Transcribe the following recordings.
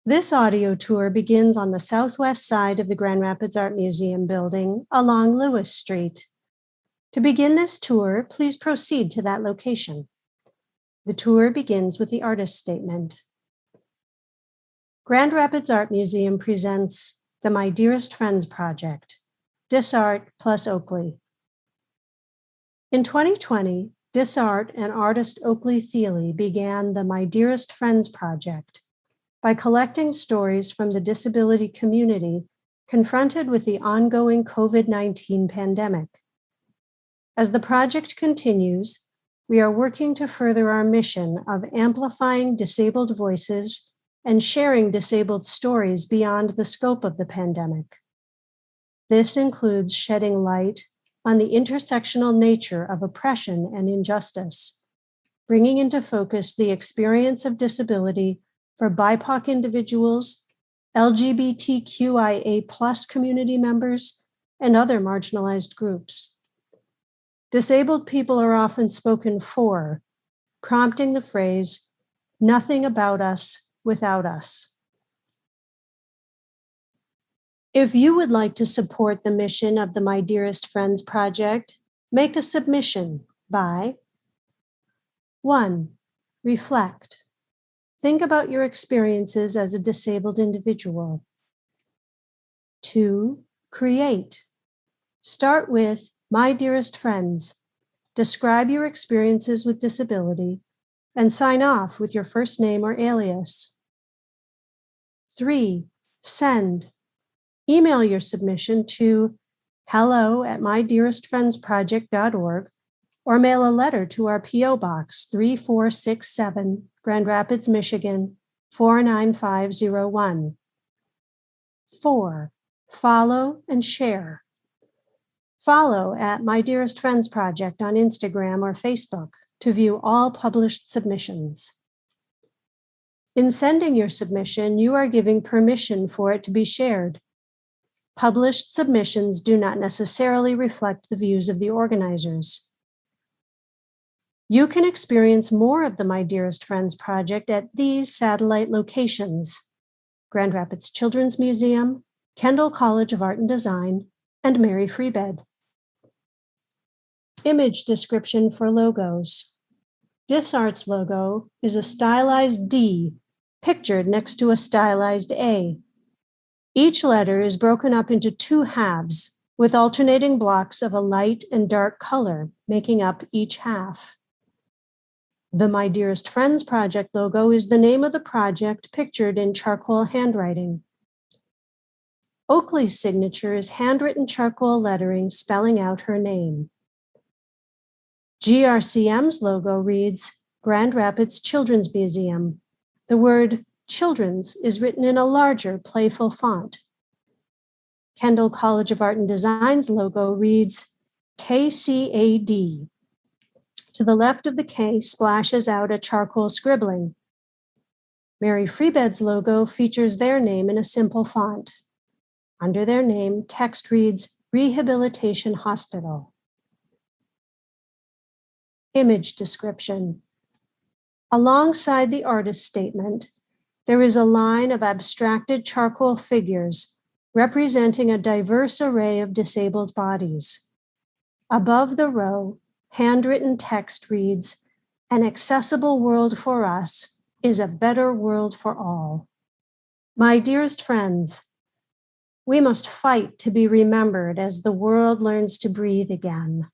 This audio tour begins on the southwest side of the Grand Rapids Art Museum building along Lewis Street. To begin this tour, please proceed to that location. The tour begins with the artist statement. Grand Rapids Art Museum presents the My Dearest Friends Project, DisArt plus Oaklee. In 2020, DisArt and artist Oaklee Thiele began the My Dearest Friends Project by collecting stories from the disability community confronted with the ongoing COVID-19 pandemic. As the project continues, we are working to further our mission of amplifying disabled voices and sharing disabled stories beyond the scope of the pandemic. This includes shedding light on the intersectional nature of oppression and injustice, bringing into focus the experience of disability for BIPOC individuals, LGBTQIA+ community members, and other marginalized groups. Disabled people are often spoken for, prompting the phrase, "Nothing about us without us." If you would like to support the mission of the My Dearest Friends Project, make a submission by 1. Reflect. Think about your experiences as a disabled individual. 2. Create. Start with My Dearest Friends. Describe your experiences with disability and sign off with your first name or alias. 3. Send. Email your submission to hello@mydearestfriendsproject.org or mail a letter to our P.O. Box 3467, Grand Rapids, Michigan, 49501. 4. Follow and share. Follow at My Dearest Friends Project on Instagram or Facebook to view all published submissions. In sending your submission, you are giving permission for it to be shared. Published submissions do not necessarily reflect the views of the organizers. You can experience more of the My Dearest Friends Project at these satellite locations: Grand Rapids Children's Museum, Kendall College of Art and Design, and Mary Free Bed. Image description for logos. DisArt's logo is a stylized D pictured next to a stylized A. Each letter is broken up into two halves with alternating blocks of a light and dark color making up each half. The My Dearest Friends Project logo is the name of the project pictured in charcoal handwriting. Oaklee's signature is handwritten charcoal lettering spelling out her name. GRCM's logo reads Grand Rapids Children's Museum. The word Children's is written in a larger, playful font. Kendall College of Art and Design's logo reads KCAD. To the left of the K splashes out a charcoal scribbling. Mary Free Bed's logo features their name in a simple font. Under their name, text reads Rehabilitation Hospital. Image description. Alongside the artist statement, there is a line of abstracted charcoal figures representing a diverse array of disabled bodies. Above the row, handwritten text reads, "An accessible world for us is a better world for all." My dearest friends, we must fight to be remembered as the world learns to breathe again.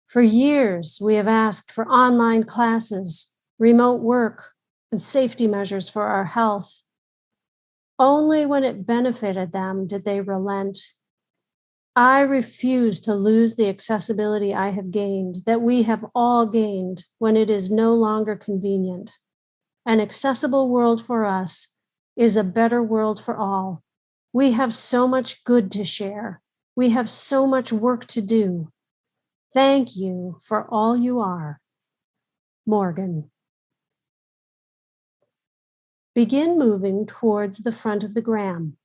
For years, we have asked for online classes, remote work, and safety measures for our health. Only when it benefited them did they relent. I refuse to lose the accessibility I have gained, that we have all gained, when it is no longer convenient. An accessible world for us is a better world for all. We have so much good to share. We have so much work to do. Thank you for all you are. Morgan. Begin moving towards the front of the gram.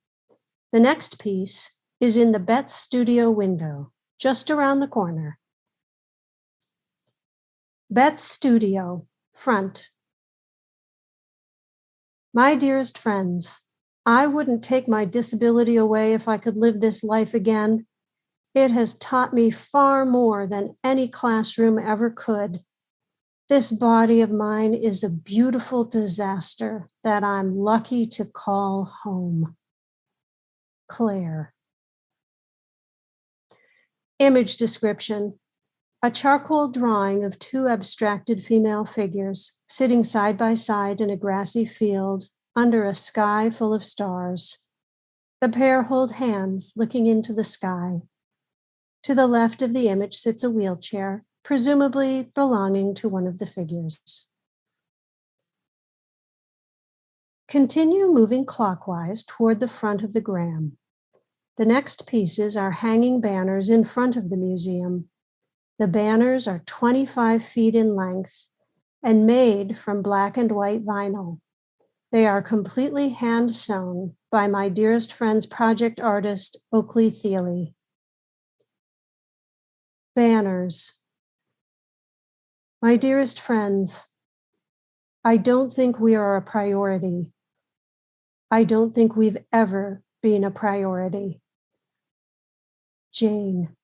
The next piece is in the Betts studio window, just around the corner. Betts studio, front. My dearest friends, I wouldn't take my disability away if I could live this life again. It has taught me far more than any classroom ever could. This body of mine is a beautiful disaster that I'm lucky to call home. Claire. Image description. A charcoal drawing of two abstracted female figures sitting side by side in a grassy field under a sky full of stars. The pair hold hands looking into the sky. To the left of the image sits a wheelchair, presumably belonging to one of the figures. Continue moving clockwise toward the front of the gram. The next pieces are hanging banners in front of the museum. The banners are 25 feet in length and made from black and white vinyl. They are completely hand-sewn by My Dearest Friends Project artist, Oaklee Thiele. Banners. My dearest friends, I don't think we are a priority. I don't think we've ever been a priority. Jane.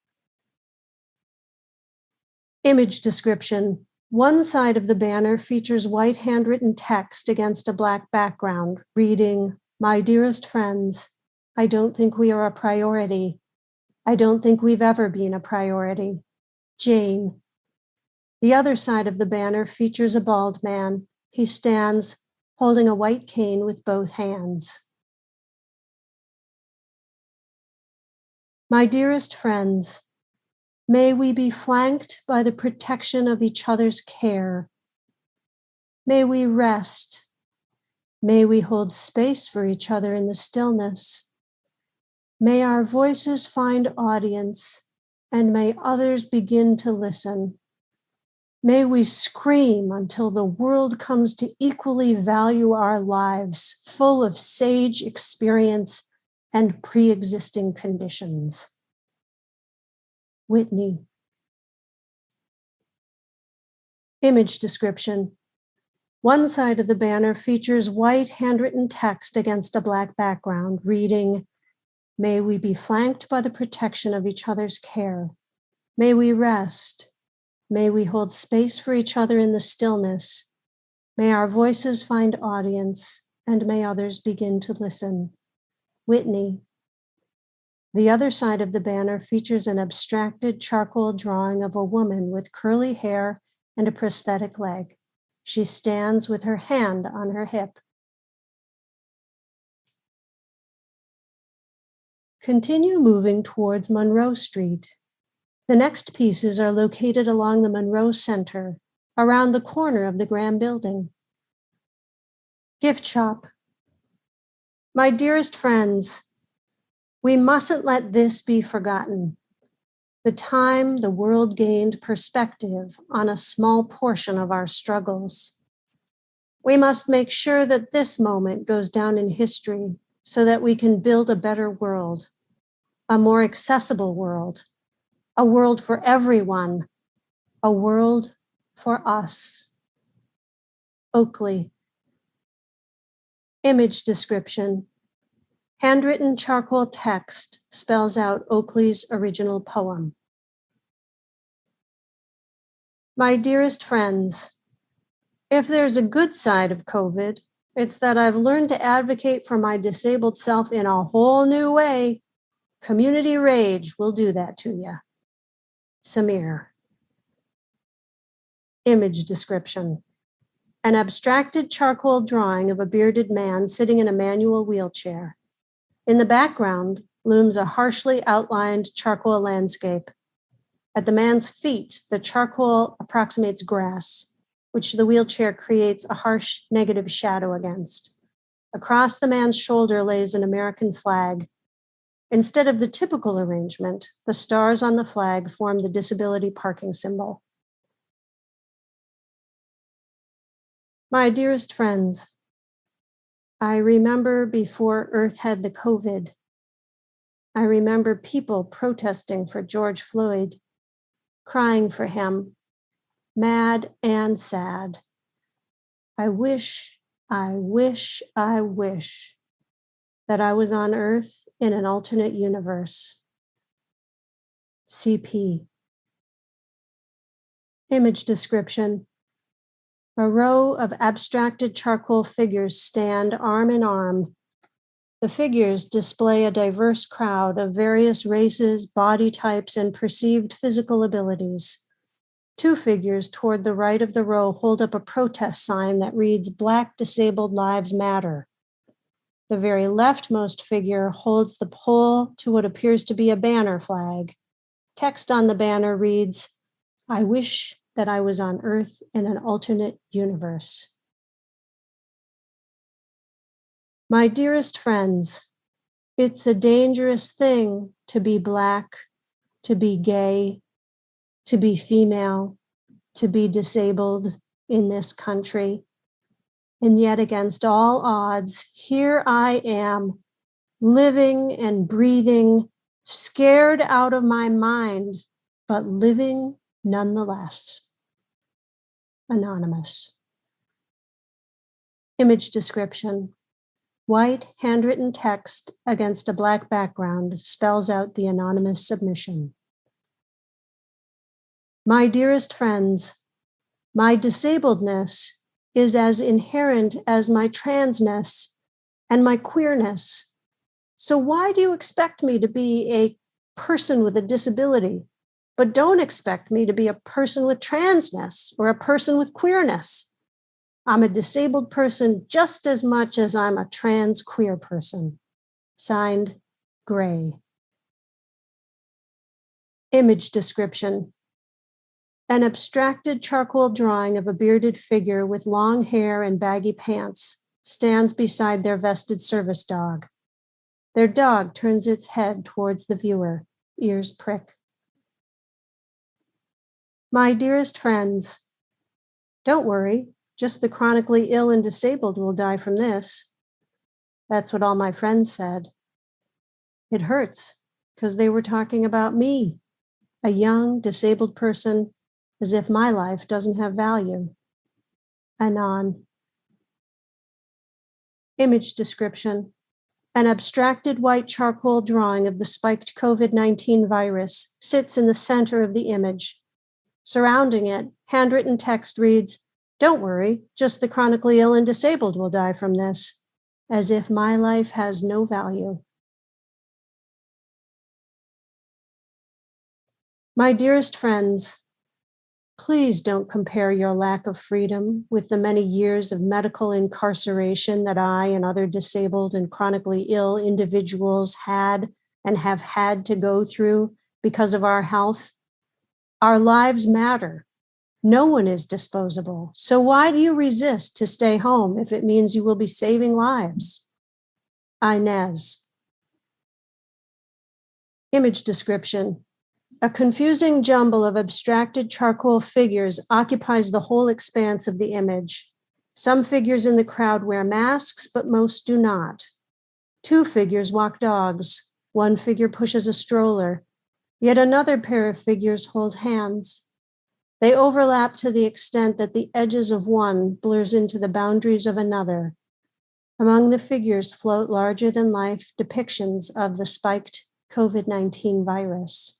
Image description. One side of the banner features white handwritten text against a black background, reading, My dearest friends, I don't think we are a priority. I don't think we've ever been a priority. Jane. The other side of the banner features a bald man. He stands holding a white cane with both hands. My dearest friends, may we be flanked by the protection of each other's care. May we rest. May we hold space for each other in the stillness. May our voices find audience, and may others begin to listen. May we scream until the world comes to equally value our lives, full of sage experience and pre-existing conditions. Whitney. Image description. One side of the banner features white handwritten text against a black background, reading, May we be flanked by the protection of each other's care. May we rest. May we hold space for each other in the stillness. May our voices find audience, and may others begin to listen. Whitney. The other side of the banner features an abstracted charcoal drawing of a woman with curly hair and a prosthetic leg. She stands with her hand on her hip. Continue moving towards Monroe Street. The next pieces are located along the Monroe Center, around the corner of the Graham Building. Gift shop. My dearest friends, we mustn't let this be forgotten. The time the world gained perspective on a small portion of our struggles. We must make sure that this moment goes down in history so that we can build a better world, a more accessible world, a world for everyone, a world for us. Oaklee. Image description. Handwritten charcoal text spells out Oaklee's original poem. My dearest friends, if there's a good side of COVID, it's that I've learned to advocate for my disabled self in a whole new way. Community rage will do that to you. Samir. Image description. An abstracted charcoal drawing of a bearded man sitting in a manual wheelchair. In the background looms a harshly outlined charcoal landscape. At the man's feet, the charcoal approximates grass, which the wheelchair creates a harsh negative shadow against. Across the man's shoulder lays an American flag. Instead of the typical arrangement, the stars on the flag form the disability parking symbol. My dearest friends, I remember before Earth had the COVID. I remember people protesting for George Floyd, crying for him, mad and sad. I wish I wish that I was on Earth in an alternate universe. CP. Image description. A row of abstracted charcoal figures stand arm in arm. The figures display a diverse crowd of various races, body types, and perceived physical abilities. Two figures toward the right of the row hold up a protest sign that reads, "Black Disabled Lives Matter." The very leftmost figure holds the pole to what appears to be a banner flag. Text on the banner reads, "I wish that I was on Earth in an alternate universe." My dearest friends, it's a dangerous thing to be Black, to be gay, to be female, to be disabled in this country. And yet, against all odds, here I am, living and breathing, scared out of my mind, but living nonetheless. Anonymous. Image description. White handwritten text against a Black background spells out the anonymous submission. My dearest friends, my disabledness is as inherent as my transness and my queerness. So why do you expect me to be a person with a disability, but don't expect me to be a person with transness or a person with queerness? I'm a disabled person just as much as I'm a trans queer person. Signed, Gray. Image description. An abstracted charcoal drawing of a bearded figure with long hair and baggy pants stands beside their vested service dog. Their dog turns its head towards the viewer, ears prick. My dearest friends, don't worry, just the chronically ill and disabled will die from this. That's what all my friends said. It hurts because they were talking about me, a young, disabled person, as if my life doesn't have value. Anon. Image description. An abstracted white charcoal drawing of the spiked COVID-19 virus sits in the center of the image. Surrounding it, handwritten text reads, "Don't worry, just the chronically ill and disabled will die from this," as if my life has no value. My dearest friends, please don't compare your lack of freedom with the many years of medical incarceration that I and other disabled and chronically ill individuals had and have had to go through because of our health. Our lives matter. No one is disposable. So why do you resist to stay home if it means you will be saving lives? Inez. Image description. A confusing jumble of abstracted charcoal figures occupies the whole expanse of the image. Some figures in the crowd wear masks, but most do not. Two figures walk dogs. One figure pushes a stroller. Yet another pair of figures hold hands. They overlap to the extent that the edges of one blurs into the boundaries of another. Among the figures float larger-than-life depictions of the spiked COVID-19 virus.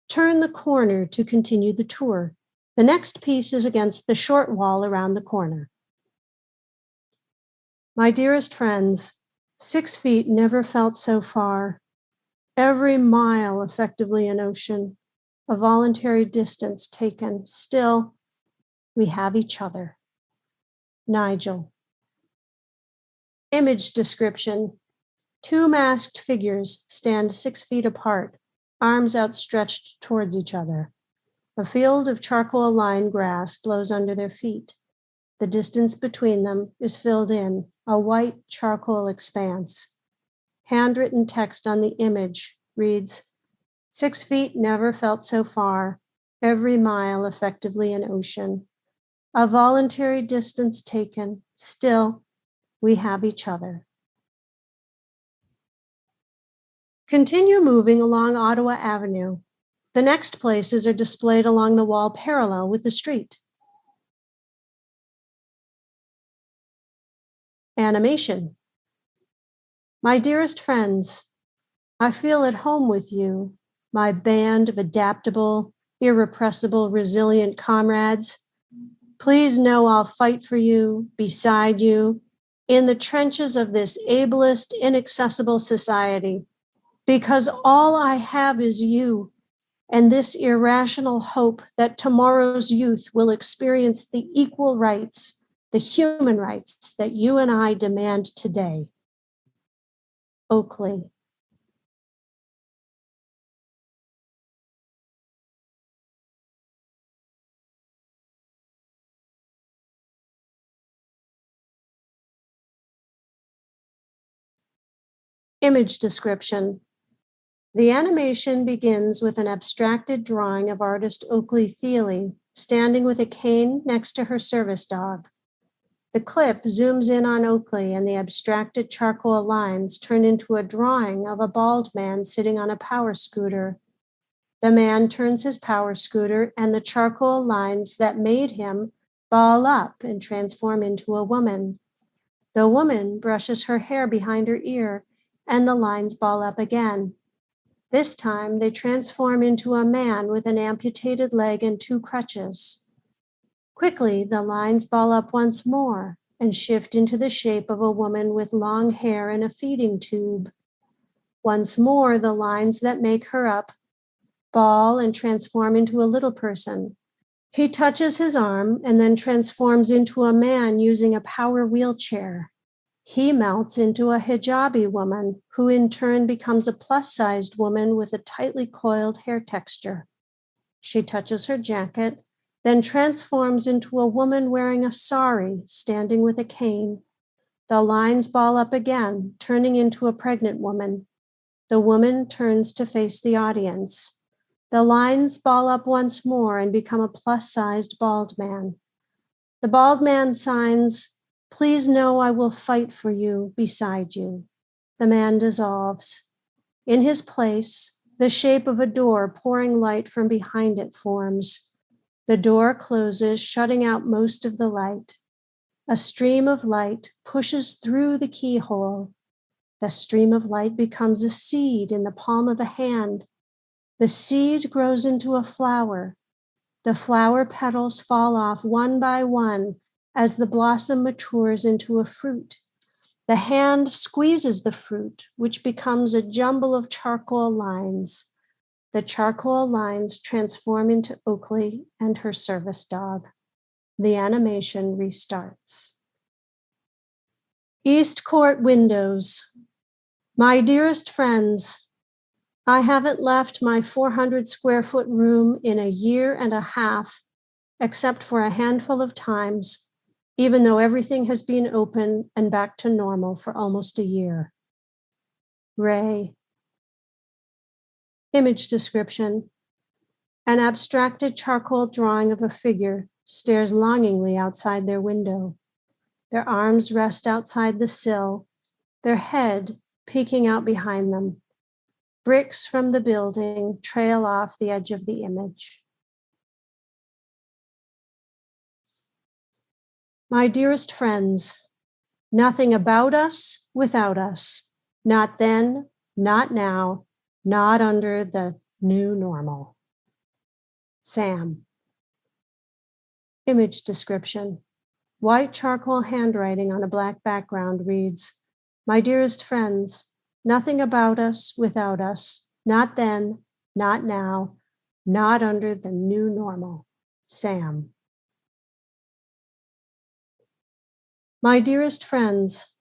Turn the corner to continue the tour. The next piece is against the short wall around the corner. My dearest friends, 6 feet never felt so far. Every mile effectively an ocean, a voluntary distance taken. Still, we have each other. Nigel. Image description. 2 masked figures stand 6 feet apart, arms outstretched towards each other. A field of charcoal-lined grass blows under their feet. The distance between them is filled in, a white charcoal expanse. Handwritten text on the image reads, 6 feet never felt so far, every mile effectively an ocean. A voluntary distance taken, still, we have each other. Continue moving along Ottawa Avenue. The next places are displayed along the wall parallel with the street. Animation. My dearest friends, I feel at home with you, my band of adaptable, irrepressible, resilient comrades. Please know I'll fight for you, beside you, in the trenches of this ableist, inaccessible society, because all I have is you and this irrational hope that tomorrow's youth will experience the equal rights, the human rights that you and I demand today. Oaklee. Image description. The animation begins with an abstracted drawing of artist Oaklee Thiele standing with a cane next to her service dog. The clip zooms in on Oaklee and the abstracted charcoal lines turn into a drawing of a bald man sitting on a power scooter. The man turns his power scooter and the charcoal lines that made him ball up and transform into a woman. The woman brushes her hair behind her ear and the lines ball up again. This time they transform into a man with an amputated leg and 2 crutches. Quickly, the lines ball up once more and shift into the shape of a woman with long hair and a feeding tube. Once more, the lines that make her up ball and transform into a little person. He touches his arm and then transforms into a man using a power wheelchair. He melts into a hijabi woman, who in turn becomes a plus-sized woman with a tightly coiled hair texture. She touches her jacket, then transforms into a woman wearing a sari, standing with a cane. The lines ball up again, turning into a pregnant woman. The woman turns to face the audience. The lines ball up once more and become a plus-sized bald man. The bald man signs, "Please know I will fight for you, beside you." The man dissolves. In his place, the shape of a door pouring light from behind it forms. The door closes, shutting out most of the light. A stream of light pushes through the keyhole. The stream of light becomes a seed in the palm of a hand. The seed grows into a flower. The flower petals fall off one by one as the blossom matures into a fruit. The hand squeezes the fruit, which becomes a jumble of charcoal lines. The charcoal lines transform into Oaklee and her service dog. The animation restarts. East Court windows. My dearest friends, I haven't left my 400 square foot room in a year and a half, except for a handful of times, even though everything has been open and back to normal for almost a year. Ray. Image description. An abstracted charcoal drawing of a figure stares longingly outside their window. Their arms rest outside the sill, their head peeking out behind them. Bricks from the building trail off the edge of the image. My dearest friends, nothing about us without us. Not then, not now, not under the new normal. Sam. Image description. White charcoal handwriting on a black background reads, "My dearest friends, nothing about us without us. Not then, not now, not under the new normal. Sam." My dearest friends,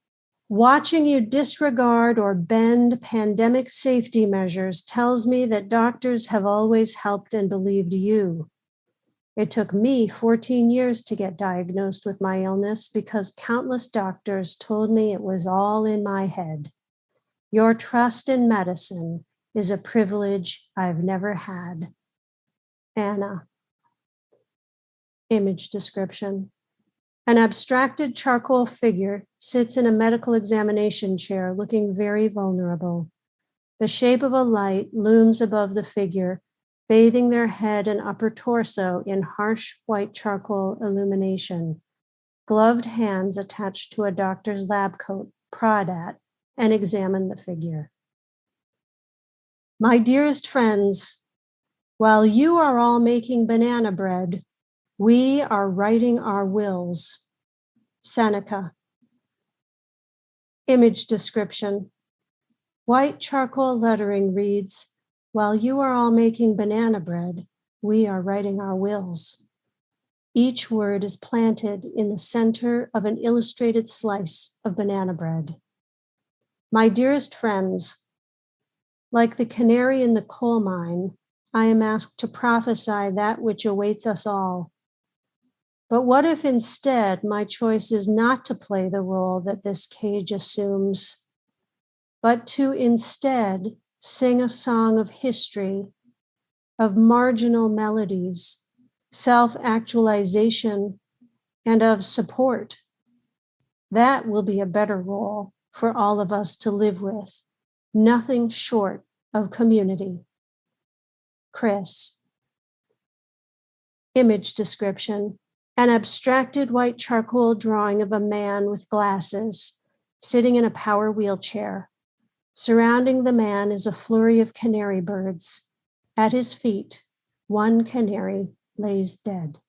watching you disregard or bend pandemic safety measures tells me that doctors have always helped and believed you. It took me 14 years to get diagnosed with my illness because countless doctors told me it was all in my head. Your trust in medicine is a privilege I've never had. Anna. Image description. An abstracted charcoal figure sits in a medical examination chair looking very vulnerable. The shape of a light looms above the figure, bathing their head and upper torso in harsh white charcoal illumination. gloved hands attached to a doctor's lab coat, prod at, and examine the figure. My dearest friends, while you are all making banana bread, we are writing our wills. Seneca. Image description. White charcoal lettering reads, while you are all making banana bread, we are writing our wills. Each word is planted in the center of an illustrated slice of banana bread. My dearest friends, like the canary in the coal mine, I am asked to prophesy that which awaits us all. But what if instead my choice is not to play the role that this cage assumes, but to instead sing a song of history, of marginal melodies, self-actualization, and of support? That will be a better role for all of us to live with, nothing short of community. Chris. Image description. An abstracted white charcoal drawing of a man with glasses sitting in a power wheelchair. Surrounding the man is a flurry of canary birds. At his feet, one canary lays dead.